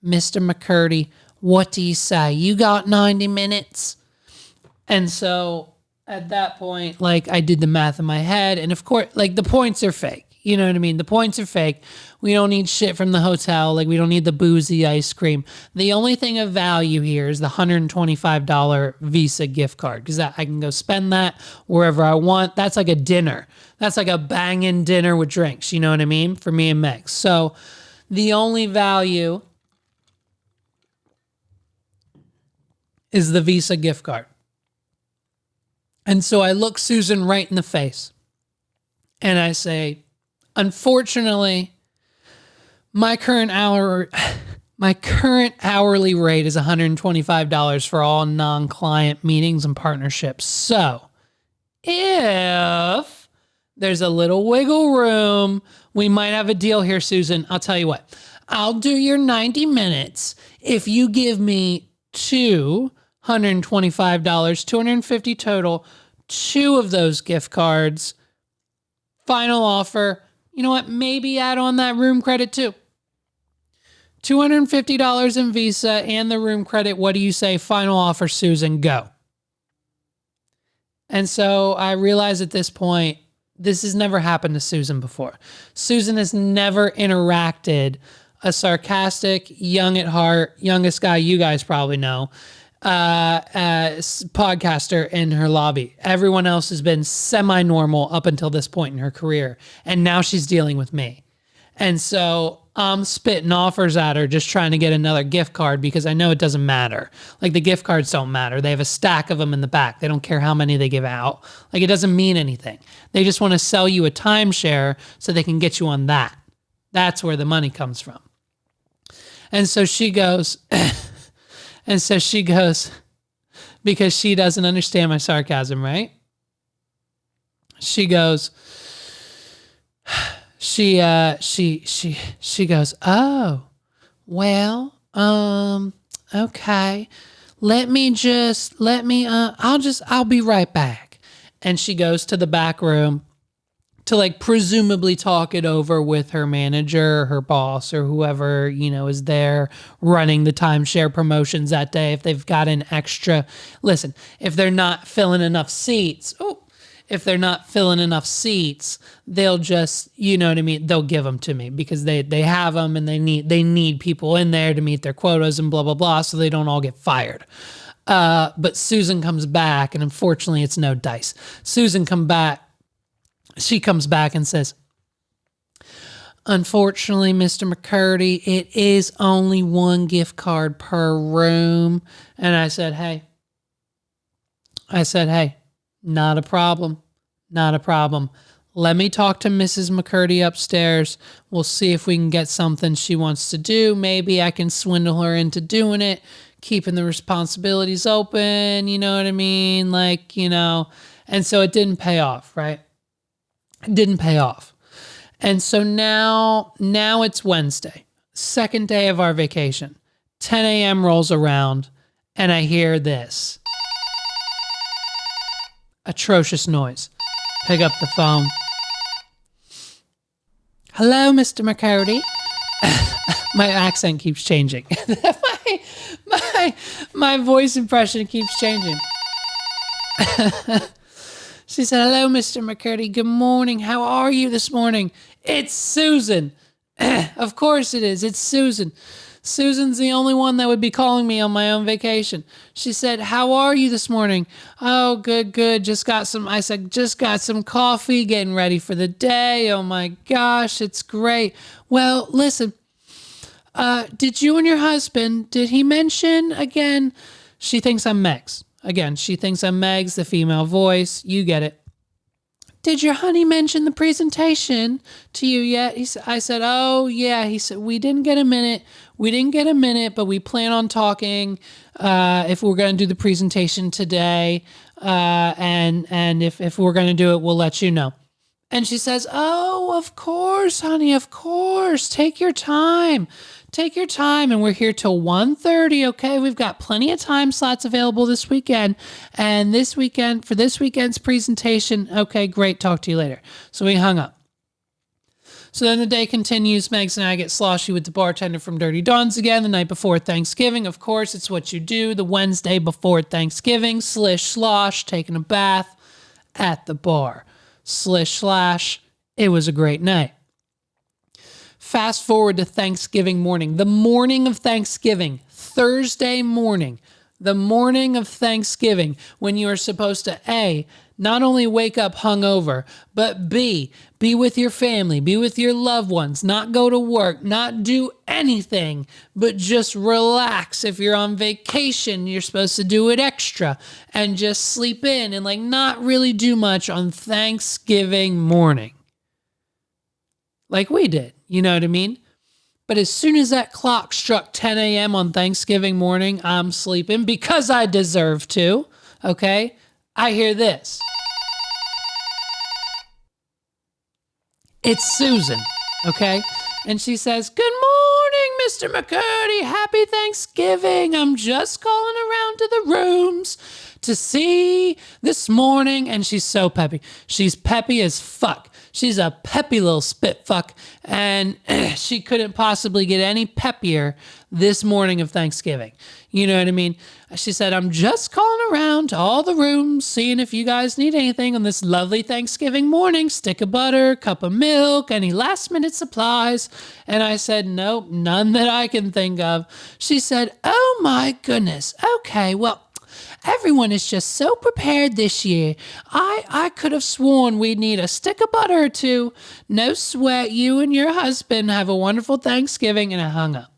Mr. McCurdy, what do you say? You got 90 minutes? And so at that point, like I did the math in my head, and of course, like the points are fake. You know what I mean? The points are fake. We don't need shit from the hotel. Like, we don't need the boozy ice cream. The only thing of value here is the $125 Visa gift card because I can go spend that wherever I want. That's like a dinner. That's like a banging dinner with drinks. You know what I mean? For me and Meg. So the only value is the Visa gift card. And so I look Susan right in the face and I say, unfortunately, my current hourly rate is $125 for all non-client meetings and partnerships. So if there's a little wiggle room, we might have a deal here, Susan. I'll tell you what. I'll do your 90 minutes if you give me $225, $250 total, 2 of those gift cards. Final offer. You know what? Maybe add on that room credit too. $250 in Visa and the room credit. What do you say? Final offer, Susan, go. And so I realize at this point, this has never happened to Susan before. Susan has never interacted a sarcastic, young at heart, youngest guy you guys probably know, podcaster in her lobby. Everyone else has been semi-normal up until this point in her career. And now she's dealing with me. And so I'm spitting offers at her, just trying to get another gift card because I know it doesn't matter. Like the gift cards don't matter. They have a stack of them in the back. They don't care how many they give out. Like it doesn't mean anything. They just want to sell you a timeshare so they can get you on that. That's where the money comes from. And so she goes, because she doesn't understand my sarcasm, right? She goes, she goes, oh, well, okay. I'll be right back. And she goes to the back room to like presumably talk it over with her manager, her boss, or whoever, is there running the timeshare promotions that day. If they've got an extra, listen, if they're not filling enough seats, they'll just, they'll give them to me because they have them and they need people in there to meet their quotas and blah, blah, blah. So they don't all get fired. But Susan comes back and unfortunately it's no dice. She comes back and says, unfortunately, Mr. McCurdy, it is only 1 gift card per room. And I said, hey, not a problem. Let me talk to Mrs. McCurdy upstairs. We'll see if we can get something she wants to do. Maybe I can swindle her into doing it, keeping the responsibilities open. You know what I mean? And so it didn't pay off, right? It didn't pay off. And so now it's Wednesday, second day of our vacation. 10 a.m. rolls around and I hear this atrocious noise. Pick up the phone. Hello, Mr. McCurdy. My accent keeps changing. my voice impression keeps changing. She said, hello, Mr. McCurdy. Good morning. How are you this morning? It's Susan. Of course it is. It's Susan. Susan's the only one that would be calling me on my own vacation. She said, how are you this morning? Oh, good. Just got some coffee, getting ready for the day. Oh my gosh, it's great. Well, listen, did you and your husband, did he mention again? She thinks I'm Megs. Again, she thinks I'm Megs, the female voice. You get it. Did your honey mention the presentation to you yet? I said, oh, yeah. He said, we didn't get a minute, but we plan on talking if we're going to do the presentation today. And if we're going to do it, we'll let you know. And she says, oh, of course, honey, of course. Take your time. And we're here till 1:30, okay? We've got plenty of time slots available this weekend. And for this weekend's presentation, okay, great. Talk to you later. So we hung up. So then the day continues. Megs and I get sloshy with the bartender from Dirty Dawn's again the night before Thanksgiving. Of course, it's what you do the Wednesday before Thanksgiving. Slish slosh, taking a bath at the bar. Slish slash, it was a great night. Fast forward to Thanksgiving morning. The morning of Thanksgiving, Thursday morning, the morning of Thanksgiving, when you are supposed to A, not only wake up hungover, but B, be with your family, be with your loved ones, not go to work, not do anything, but just relax. If you're on vacation, you're supposed to do it extra and just sleep in and not really do much on Thanksgiving morning. Like we did, you know what I mean? But as soon as that clock struck 10 a.m. on Thanksgiving morning, I'm sleeping because I deserve to, okay? I hear this. It's Susan, okay? And she says, good Mr. McCurdy, happy Thanksgiving. I'm just calling around to the rooms to see this morning. And she's so peppy. She's peppy as fuck. She's a peppy little spit fuck. And she couldn't possibly get any peppier this morning of Thanksgiving. You know what I mean? She said, I'm just calling around to all the rooms, seeing if you guys need anything on this lovely Thanksgiving morning. Stick of butter, cup of milk, any last minute supplies. And I said, nope, none that I can think of. She said, oh my goodness. Okay, well, everyone is just so prepared this year. I could have sworn we'd need a stick of butter or two. No sweat. You and your husband have a wonderful Thanksgiving. And I hung up.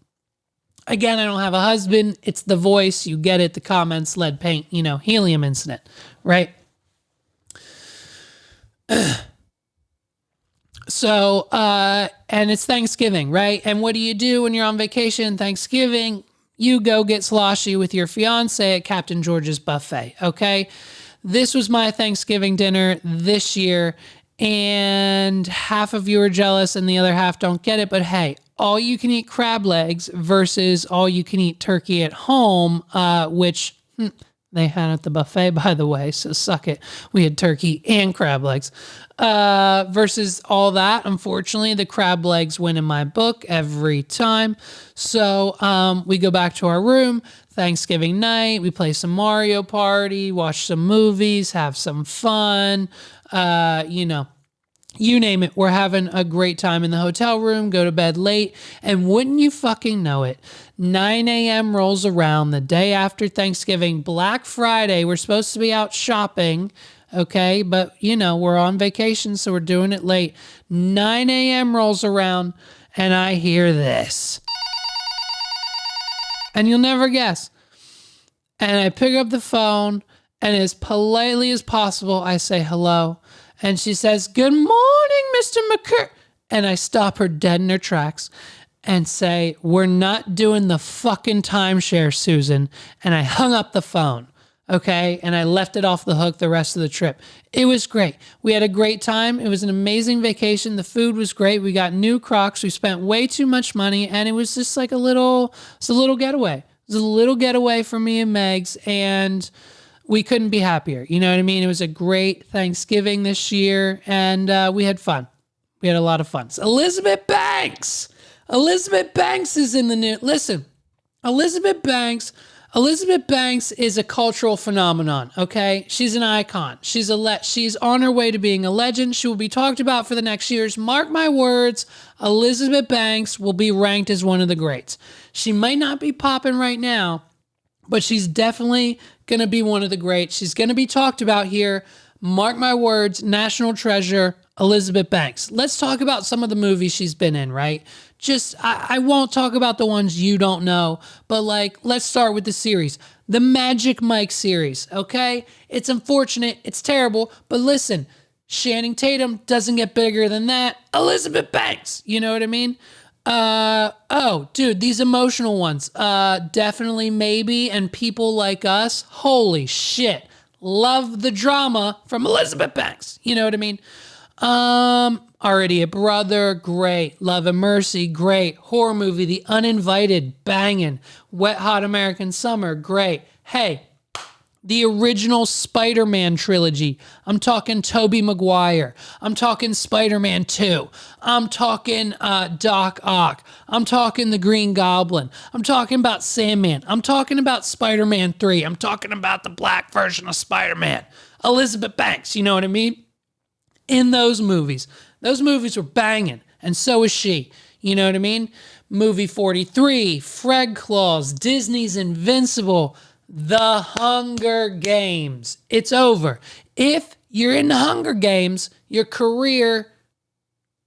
Again, I don't have a husband. It's the voice. You get it. The comments, lead paint, helium incident, right? So, and it's Thanksgiving, right? And what do you do when you're on vacation? Thanksgiving, you go get sloshy with your fiance at Captain George's buffet, okay? This was my Thanksgiving dinner this year, and half of you are jealous and the other half don't get it, but hey, all you can eat crab legs versus all you can eat turkey at home, which they had at the buffet, by the way, so suck it. We had turkey and crab legs. Versus all that, unfortunately, the crab legs win in my book every time. So we go back to our room, Thanksgiving night, we play some Mario Party, watch some movies, have some fun, you name it. We're having a great time in the hotel room, go to bed late, and wouldn't you fucking know it, 9 a.m. rolls around the day after Thanksgiving, Black Friday. We're supposed to be out shopping, okay? But, we're on vacation, so we're doing it late. 9 a.m. rolls around, and I hear this. And you'll never guess. And I pick up the phone, and as politely as possible, I say hello. And she says, good morning, Mr. McCurdy. And I stop her dead in her tracks and say, we're not doing the fucking timeshare, Susan. And I hung up the phone, okay? And I left it off the hook the rest of the trip. It was great. We had a great time. It was an amazing vacation. The food was great. We got new Crocs. We spent way too much money. And it was just like a little getaway. It was a little getaway for me and Megs. And we couldn't be happier. You know what I mean? It was a great Thanksgiving this year, and we had fun. We had a lot of fun. So Elizabeth Banks. Elizabeth Banks is in the news. Listen, Elizabeth Banks is a cultural phenomenon, okay? She's an icon. She's on her way to being a legend. She will be talked about for the next years. Mark my words, Elizabeth Banks will be ranked as one of the greats. She might not be popping right now, but she's definitely going to be one of the greats. She's going to be talked about here. Mark my words, national treasure, Elizabeth Banks. Let's talk about some of the movies she's been in, right? I won't talk about the ones you don't know, but let's start with the series. The Magic Mike series, okay? It's unfortunate. It's terrible. But listen, Channing Tatum doesn't get bigger than that. Elizabeth Banks, you know what I mean? Dude, these emotional ones, definitely Maybe and People Like Us. Holy shit. Love the drama from Elizabeth Banks. You know what I mean? Already a Brother, great. Love and Mercy, great. Horror movie, The Uninvited, banging. Wet Hot American Summer, great. Hey, the original Spider-Man trilogy. I'm talking Tobey Maguire. I'm talking Spider-Man 2. I'm talking Doc Ock. I'm talking the Green Goblin. I'm talking about Sandman. I'm talking about Spider-Man 3. I'm talking about the black version of Spider-Man. Elizabeth Banks, you know what I mean? In those movies. Those movies were banging, and so is she. You know what I mean? Movie 43, Fred Claus, Disney's Invincible, The Hunger Games. It's over. If you're in the Hunger Games, your career,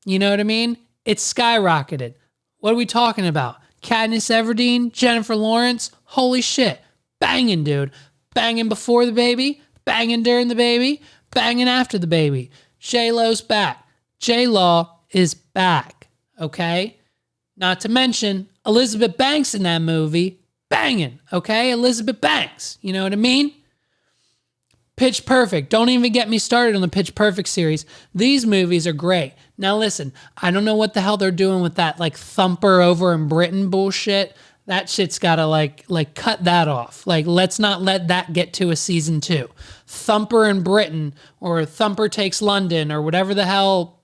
you know what I mean? It's skyrocketed. What are we talking about? Katniss Everdeen, Jennifer Lawrence, holy shit. Banging, dude. Banging before the baby, banging during the baby, banging after the baby. J-Lo's back. J-Law is back, okay? Not to mention Elizabeth Banks in that movie, banging, okay? Elizabeth Banks, you know what I mean? Pitch Perfect. Don't even get me started on the Pitch Perfect series. These movies are great. Now listen, I don't know what the hell they're doing with that like Thumper over in Britain bullshit. That shit's gotta like cut that off. Like, let's not let that get to a season 2. Thumper in Britain, or Thumper Takes London, or whatever the hell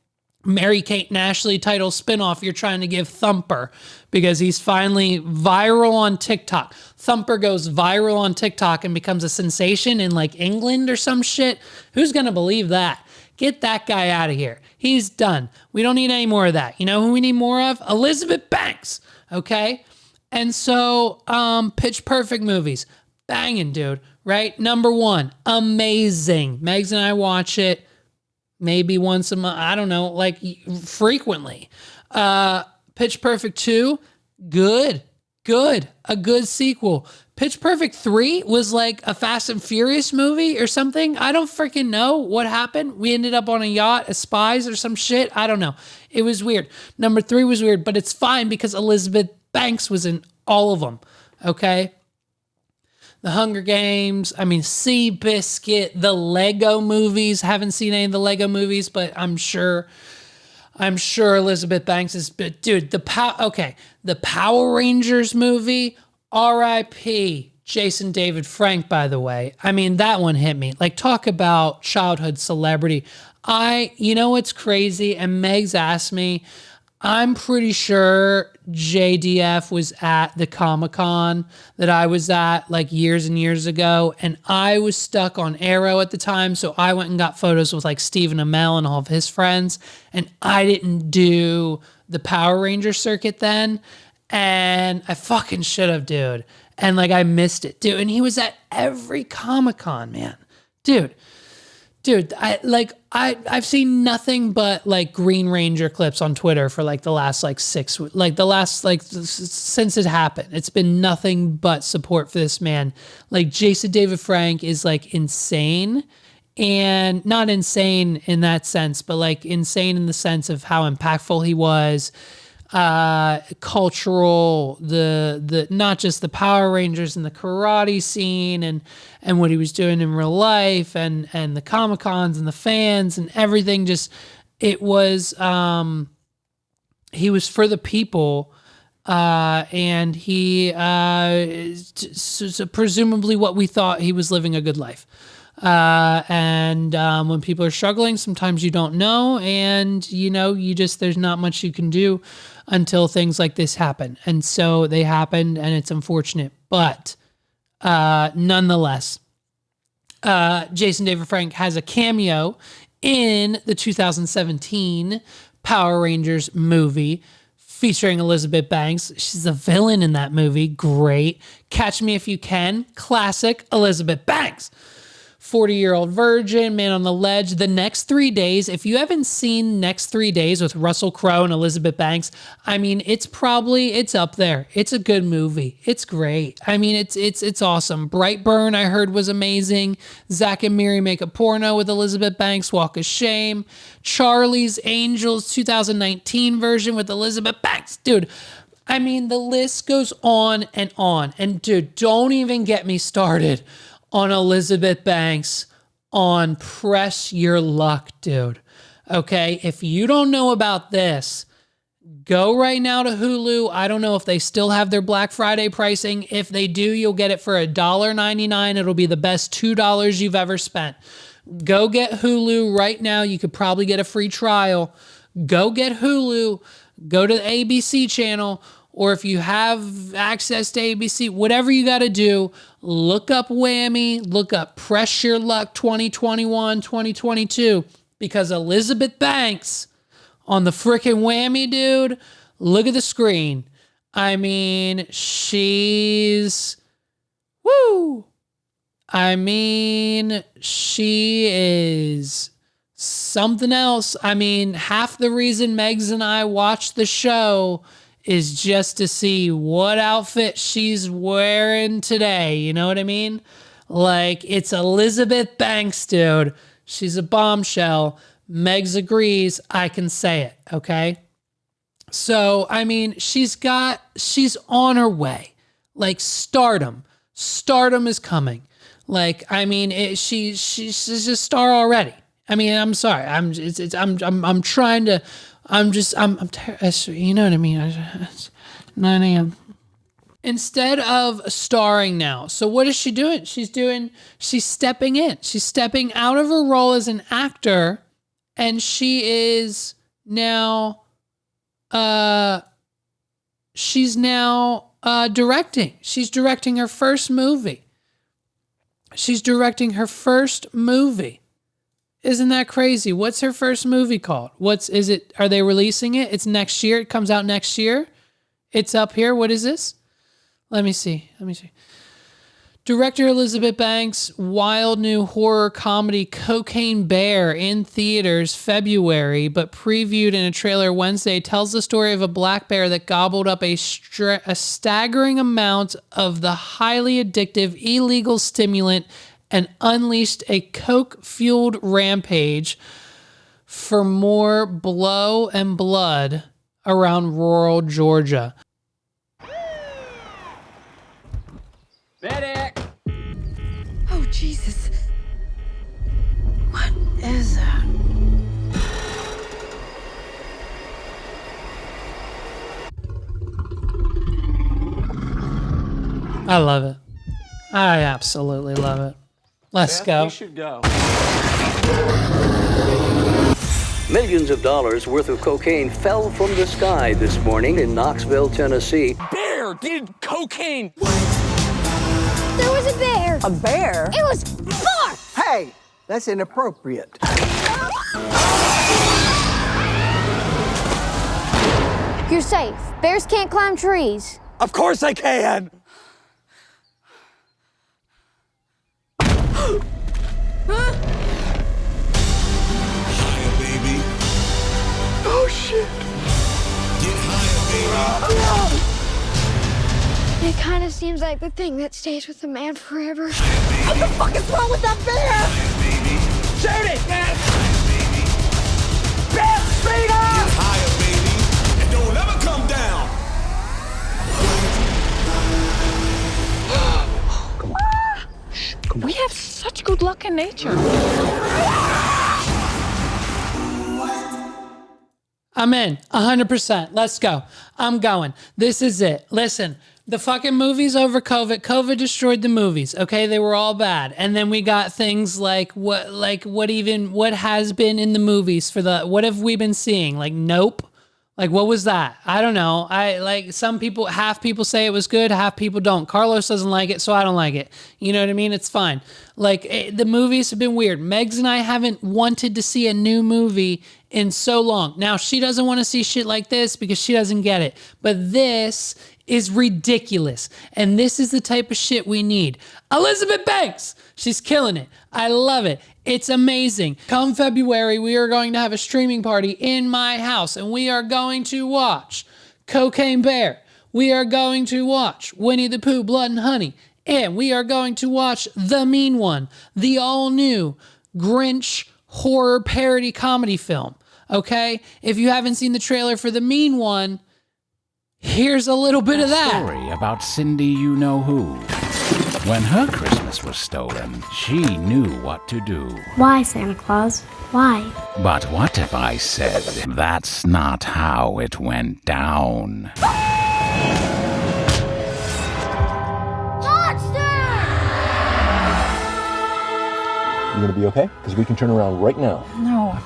Mary-Kate and Ashley title spinoff you're trying to give Thumper, because he's finally viral on TikTok. Thumper goes viral on TikTok and becomes a sensation in like England or some shit. Who's gonna believe that? Get that guy out of here. He's done. We don't need any more of that. You know who we need more of? Elizabeth Banks. Okay? And so, Pitch Perfect movies. Banging, dude. Right? Number 1. Amazing. Megs and I watch it maybe once a month. I don't know, like frequently. Pitch Perfect 2. Good. A good sequel. Pitch Perfect 3 was like a Fast and Furious movie or something. I don't freaking know what happened. We ended up on a yacht as spies or some shit. I don't know. It was weird. Number 3 was weird, but it's fine because Elizabeth Banks was in all of them. Okay? The Hunger Games, Seabiscuit, the Lego movies. Haven't seen any of the Lego movies, but I'm sure Elizabeth Banks is, but dude, the Power Rangers movie, R.I.P. Jason David Frank, by the way. I mean, that one hit me. Like, talk about childhood celebrity. You know what's crazy? And Megs asked me, I'm pretty sure JDF was at the Comic-Con that I was at like years and years ago, and I was stuck on Arrow at the time, so I went and got photos with like Stephen Amell and all of his friends, and I didn't do the Power Ranger circuit then, and I fucking should have, dude. And like I missed it, dude. And he was at every Comic-Con, man. Dude, I've seen nothing but like Green Ranger clips on Twitter for like the last like 6 weeks, like the last like since it happened. It's been nothing but support for this man. Like Jason David Frank is like insane, and not insane in that sense, but like insane in the sense of how impactful he was. Cultural, the not just the Power Rangers and the karate scene and what he was doing in real life and the Comic-Cons and the fans and everything. Just, it was, he was for the people, and he, so presumably what we thought, he was living a good life. And when people are struggling, sometimes you don't know, and there's not much you can do until things like this happen. And so they happened, and it's unfortunate, but nonetheless, Jason David Frank has a cameo in the 2017 Power Rangers movie featuring Elizabeth Banks. She's a villain in that movie. Great. Catch Me If You Can. Classic Elizabeth Banks. 40-Year-Old Virgin, Man on the Ledge, The Next 3 Days. If you haven't seen Next 3 Days with Russell Crowe and Elizabeth Banks, it's up there. It's a good movie. It's great. It's awesome. Brightburn, I heard, was amazing. Zach and Miri Make a Porno with Elizabeth Banks, Walk of Shame. Charlie's Angels 2019 version with Elizabeth Banks. Dude, the list goes on. And dude, don't even get me started on Elizabeth Banks on Press Your Luck, dude. Okay, if you don't know about this, go right now to Hulu. I don't know if they still have their Black Friday pricing. If they do, you'll get it for $1.99. It'll be the best $2 you've ever spent. Go get Hulu right now. You could probably get a free trial. Go get Hulu. Go to the ABC channel. Or if you have access to ABC, whatever you got to do, look up Whammy, look up Press Your Luck 2021, 2022, because Elizabeth Banks on the frickin' Whammy, dude, look at the screen. She's, woo. She is something else. Half the reason Megs and I watch the show is just to see what outfit she's wearing today. You know what I mean? Like, it's Elizabeth Banks, dude. She's a bombshell. Megs agrees. I can say it, okay? So, she's on her way. Like, stardom. Stardom is coming. Like, I mean, she's a star already. I mean, I'm sorry. I'm trying to. You know what I mean? It's 9 a.m. Instead of starring now. So what is she doing? She's stepping in. She's stepping out of her role as an actor, and she is now directing. She's directing her first movie. Isn't that crazy? What's her first movie called? Are they releasing it? It's next year. It comes out next year. It's up here. What is this? Let me see. Director Elizabeth Banks' wild new horror comedy Cocaine Bear in theaters February, but previewed in a trailer Wednesday, tells the story of a black bear that gobbled up a staggering amount of the highly addictive illegal stimulant and unleashed a coke-fueled rampage for more blow and blood around rural Georgia. Medic! Oh, Jesus. What is that? I love it. I absolutely love it. Let's go. We should go. Millions of dollars worth of cocaine fell from the sky this morning in Knoxville, Tennessee. Bear did cocaine! There was a bear. A bear? It was far. Hey, that's inappropriate. You're safe. Bears can't climb trees. Of course I can! Higher, baby. Oh, shit. Get higher, baby. It kind of seems like the thing that stays with a man forever. What the fuck is wrong with that bear? Shoot it, man! Bear, speed up! Get higher, baby. And don't ever come down. We have such good luck in nature. I'm in 100%. Let's go. I'm going. This is it. Listen, the fucking movies over COVID. COVID destroyed the movies. Okay, they were all bad. And then we got things like what has been in the movies what have we been seeing? Like Nope. Like, what was that? I don't know. Half people say it was good, half people don't. Carlos doesn't like it, so I don't like it. You know what I mean? It's fine. The movies have been weird. Megs and I haven't wanted to see a new movie in so long. Now, she doesn't want to see shit like this because she doesn't get it. But this is ridiculous. And this is the type of shit we need. Elizabeth Banks! She's killing it. I love it. It's amazing. Come February, we are going to have a streaming party in my house, and we are going to watch Cocaine Bear. We are going to watch Winnie the Pooh, Blood and Honey. And we are going to watch The Mean One, the all-new Grinch horror parody comedy film. Okay? If you haven't seen the trailer for The Mean One, here's a little bit of that. Story about Cindy you-know-who. When her Christmas was stolen, she knew what to do. Why, Santa Claus? Why? But what if I said that's not how it went down? You gonna be okay? Because we can turn around right now. No.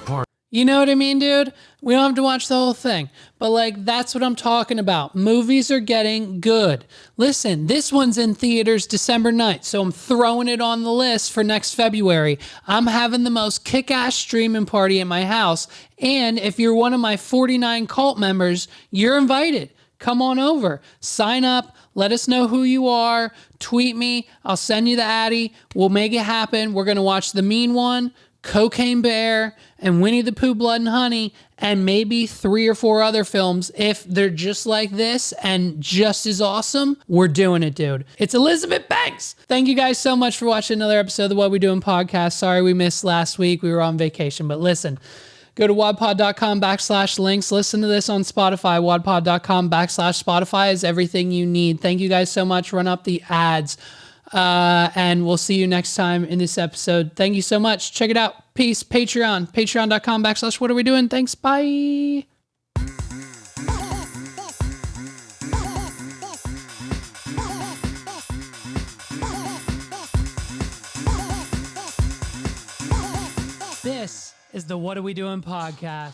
You know what I mean, dude? We don't have to watch the whole thing. But, that's what I'm talking about. Movies are getting good. Listen, this one's in theaters December 9th, so I'm throwing it on the list for next February. I'm having the most kick-ass streaming party at my house. And if you're one of my 49 cult members, you're invited. Come on over. Sign up. Let us know who you are. Tweet me. I'll send you the Addy. We'll make it happen. We're going to watch The Mean One, Cocaine Bear, and Winnie the Pooh, Blood and Honey, and maybe 3 or 4 other films. If they're just like this and just as awesome, we're doing it, dude. It's Elizabeth Banks. Thank you guys so much for watching another episode of the What We Doing podcast. Sorry we missed last week. We were on vacation, but listen, go to wadpod.com/links. Listen to this on Spotify. Wadpod.com/Spotify is everything you need. Thank you guys so much. Run up the ads. And we'll see you next time in this episode. Thank you so much. Check it out. Peace. Patreon. Patreon.com/what are we doing? Thanks. Bye. This is the What Are We Doing podcast.